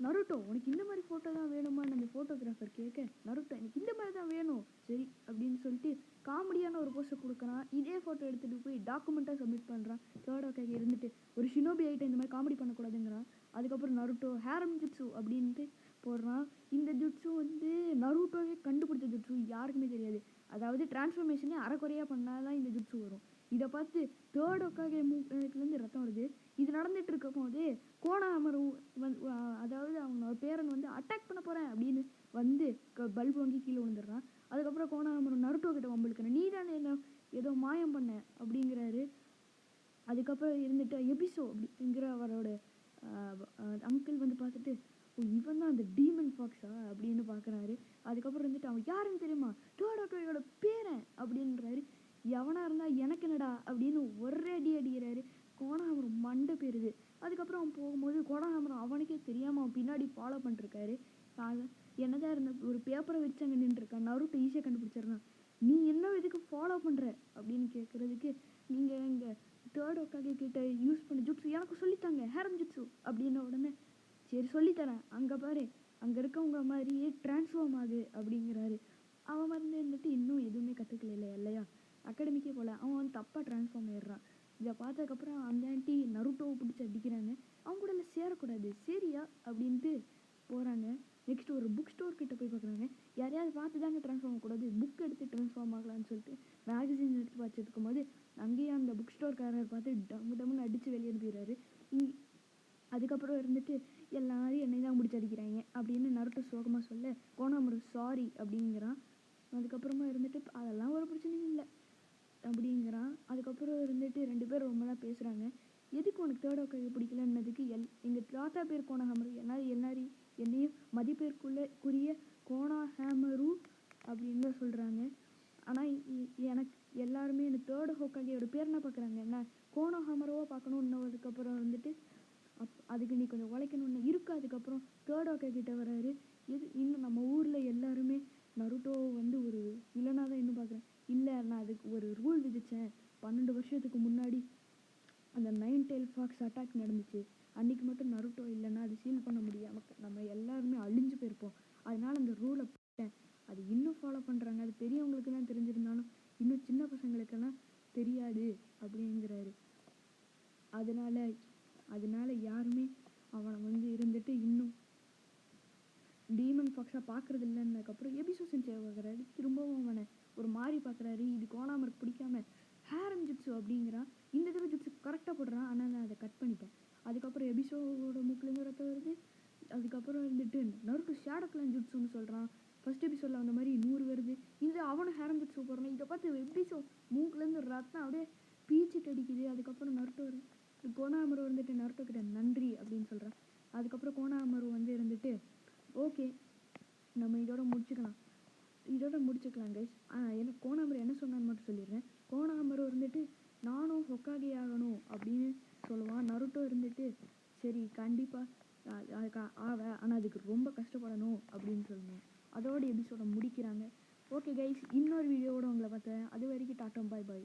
Naruto உனக்கு இந்த மாதிரி ஃபோட்டோ தான் வேணுமான்னு அந்த ஃபோட்டோகிராஃபர் கேட்க, நருட்டோ எனக்கு இந்த மாதிரி தான் வேணும் சரி அப்படின்னு சொல்லிட்டு காமெடியான ஒரு போஸ்டர் கொடுக்குறான். இதே ஃபோட்டோ எடுத்துகிட்டு போய் டாக்குமெண்ட்டாக சப்மிட் பண்ணுறான். தேர்ட் ஹோக்காகே இருந்துட்டு ஒரு ஷினோபி ஐட்டம் இந்த மாதிரி காமெடி பண்ணக்கூடாதுங்கிறான். அதுக்கப்புறம் நருட்டோ ஹேரம் ஜுட்ஸு அப்படின்ட்டு போடுறான். இந்த ஜுட்ஸு வந்து நருட்டோவே கண்டுபிடிச்ச ஜுட்ஸு, யாருக்குமே தெரியாது. அதாவது டிரான்ஸ்ஃபர்மேஷனே அரைக்குறையாக பண்ணால் தான் இந்த ஜுட்ஸு வரும். இதை பார்த்து தேர்ட் ஹோக்காகே மூக்குலேருந்து ரத்தம் வருது. இது நடந்துட்டு இருக்கும் போது கோனாஹாமரு அதாவது அவனோட பேரன் வந்து அட்டாக் பண்ண போகிறேன் அப்படின்னு வந்து பல்பு வாங்கி கீழே விழுந்துடுறான். அதுக்கப்புறம் கோனாஹாமரு நருட்டோ கிட்ட வம்பிழுக்கிறேன், நீ தானே என்ன ஏதோ மாயம் பண்ண அப்படிங்கிறாரு. அதுக்கப்புறம் இருந்துட்டு எபிசோ அப்படிங்கிற அவரோட அங்கிள் வந்து பார்த்துட்டு, இவன் தான் அந்த டீமன் ஃபாக்ஸா அப்படின்னு பார்க்குறாரு. அதுக்கப்புறம் இருந்துட்டு அவன் யாருன்னு தெரியுமா, தேர்ட் ஹோக்காகேயோட பேரன் அப்படின்றாரு. எவனாக இருந்தால் எனக்கு என்னடா அப்படின்னு ஒரே அடி அடிக்கிறாரு. கோனாஹாமரு மண்டை போயிருது. அதுக்கப்புறம் அவன் போகும்போது கோனாஹாமரு அவனுக்கே தெரியாமல் அவன் பின்னாடி ஃபாலோ பண்ணிருக்காரு. என்னதான் இருந்த ஒரு பேப்பரை வச்சு அங்கே நின்றுருக்கான். நருட்டோ ஈஸியாக கண்டுபிடிச்சிடறான். நீ என்ன இதுக்கு ஃபாலோ பண்ணுற அப்படின்னு கேட்குறதுக்கு, நீங்கள் இங்கே தேர்ட் ஹோக்காகே கிட்ட யூஸ் பண்ண ஜுட்ஸு எனக்கு சொல்லித்தாங்க ஹேரம் ஜுட்ஸு அப்படின்ன உடனே சரி சொல்லித்தரேன், அங்கே பாரு அங்கே இருக்கவங்க மாதிரியே டிரான்ஸ்ஃபார்ம் ஆகு அப்படிங்கிறாரு. அவன் வந்து இருந்துட்டு இன்னும் எதுவுமே கற்றுக்கல இல்லையா, அகாடமிக்கே போகல. அவன் வந்து தப்பாக டிரான்ஸ்ஃபார்ம் ஆயிடுறான். இதை பார்த்ததுக்கப்புறம் அந்த ஆண்டி நருட்டோவை பிடிச்சி அடிக்கிறாங்க. அவங்க கூட சேரக்கூடாது சரியா அப்படின்ட்டு போகிறாங்க. நெக்ஸ்ட் ஒரு புக் ஸ்டோர் கிட்ட போய் பார்க்குறாங்க. யாரையாவது பார்த்து தாங்க ட்ரான்ஸ்ஃபார்ம் ஆகக்கூடாது, புக் எடுத்து ட்ரான்ஸ்ஃபார்ம் ஆகலான்னு சொல்லிட்டு மேகசின் எடுத்து பார்த்துட்டு இருக்கும்போது அங்கேயே அந்த புக் ஸ்டோர்காரர் பார்த்து டம்முன்னு அடித்து வெளியே அனுப்பிடுறாரு. அதுக்கப்புறம் இருந்துட்டு எல்லாரும் என்னை தான் முடிச்சு அடிக்கிறாங்க அப்படின்னு நருட்டோ சோகமாக சொல்ல, கோனாஹாமரு சாரி அப்படிங்கிறான். அதுக்கப்புறமா இருந்துட்டு அதெல்லாம் ஒரு பிரச்சனையும் இல்லை அப்படிங்கிறான். அதுக்கப்புறம் இருந்துட்டு ரெண்டு பேரும் ரொம்ப நாள் பேசுகிறாங்க. எதுக்கு உனக்கு தேர்ட் ஹோக்காகே பிடிக்கலன்னதுக்கு எங்கள் தாத்தா பேர் கோனாஹாமரு, என்னையும் மதிப்பேற்குரிய கோனாஹாமரு அப்படின்னு தான் சொல்கிறாங்க. ஆனால் எனக்கு எல்லாருமே எனக்கு தேர்ட் ஹோக்காகேயோட பேர் என்ன பார்க்குறாங்க, என்ன கோனாஹாமருவா பார்க்கணும். அதுக்கப்புறம் வந்துட்டு அதுக்கு நீ கொஞ்சம் உழைக்கணும்னு இருக்கு. அதுக்கப்புறம் தேர்ட் ஹோக்காகே கிட்ட வராரு. இன்னும் நம்ம ஊரில் எல்லாருமே நருட்டோ வந்து ஒரு வில்லனாக தான் இன்னும் பார்க்குறேன். இல்லை நான் அதுக்கு ஒரு ரூல் விதித்தேன். 12 வருஷத்துக்கு முன்னாடி அந்த 9 tail fox அட்டாக் நடந்துச்சு. அன்றைக்கி மட்டும் நருட்டோ இல்லைன்னா அது சீல் பண்ண முடியாமல் நம்ம எல்லாருமே அழிஞ்சு போயிருப்போம். அதனால் அந்த ரூலை போட்டேன். அது இன்னும் ஃபாலோ பண்ணுறாங்க. அது பெரியவங்களுக்கு தான் தெரிஞ்சிருந்தாலும் இன்னும் சின்ன பசங்களுக்கெல்லாம் தெரியாது அப்படிங்கிறாரு. அதனால் யாருமே அவனை வந்து இருந்துட்டு இன்னும் டீமன் ஃபாக்ஸாக பார்க்குறது இல்லைன்னதுக்கப்புறம் எபிசோ சென்சே பார்க்குறாரு. திரும்பவும் அவனை ஒரு மாதிரி பார்க்குறாரு. இது கோனாமருக்கு பிடிக்காம ஹேரம் ஜுட்ஸு அப்படிங்கிறான். இந்த தடவை ஜுட்ஸு கரெக்டாக போடுறான். ஆனால் நான் அதை கட் பண்ணிட்டேன். அதுக்கப்புறம் எபிசோட மூக்கிலேருந்து ரத்தம் வருது. அதுக்கப்புறம் இருந்துட்டு நருட்டோ ஷேடோ கிளான் ஜுட்ஸுன்னு சொல்கிறான். ஃபஸ்ட் எபிசோடில் அந்த மாதிரி 100 வருது. இது அவனும் ஹேரம் ஜுட்ஸு போடுறான். இதை பார்த்து எபிசோ மூக்கிலேருந்து ரத்தம் அப்படியே பீச்சிட்டு அடிக்குது. அதுக்கப்புறம் நருட்டோ கோனாமரு வந்துட்டு நருட்டோ கிட்ட நன்றி அப்படின்னு சொல்கிறான். அதுக்கப்புறம் கோனாமரு வந்து இருந்துட்டு ஓகே நம்ம இதோட முடிச்சுக்கலாம் கைஸ். எனக்கு கோனாமரு என்ன சொன்னான்னு மட்டும் சொல்லிடுறேன். கோனாமரு இருந்துட்டு நானும் ஹோக்காகே ஆகணும் அப்படின்னு சொல்லுவான். நருட்டோ இருந்துட்டு சரி கண்டிப்பாக ஆனால் அதுக்கு ரொம்ப கஷ்டப்படணும் அப்படின்னு சொல்லுவேன். அதோட எபிசோட முடிக்கிறாங்க. ஓகே கைஸ், இன்னொரு வீடியோவோட உங்களை பார்த்தேன். அது வரைக்கும் டாட்டா பாய் பாய்.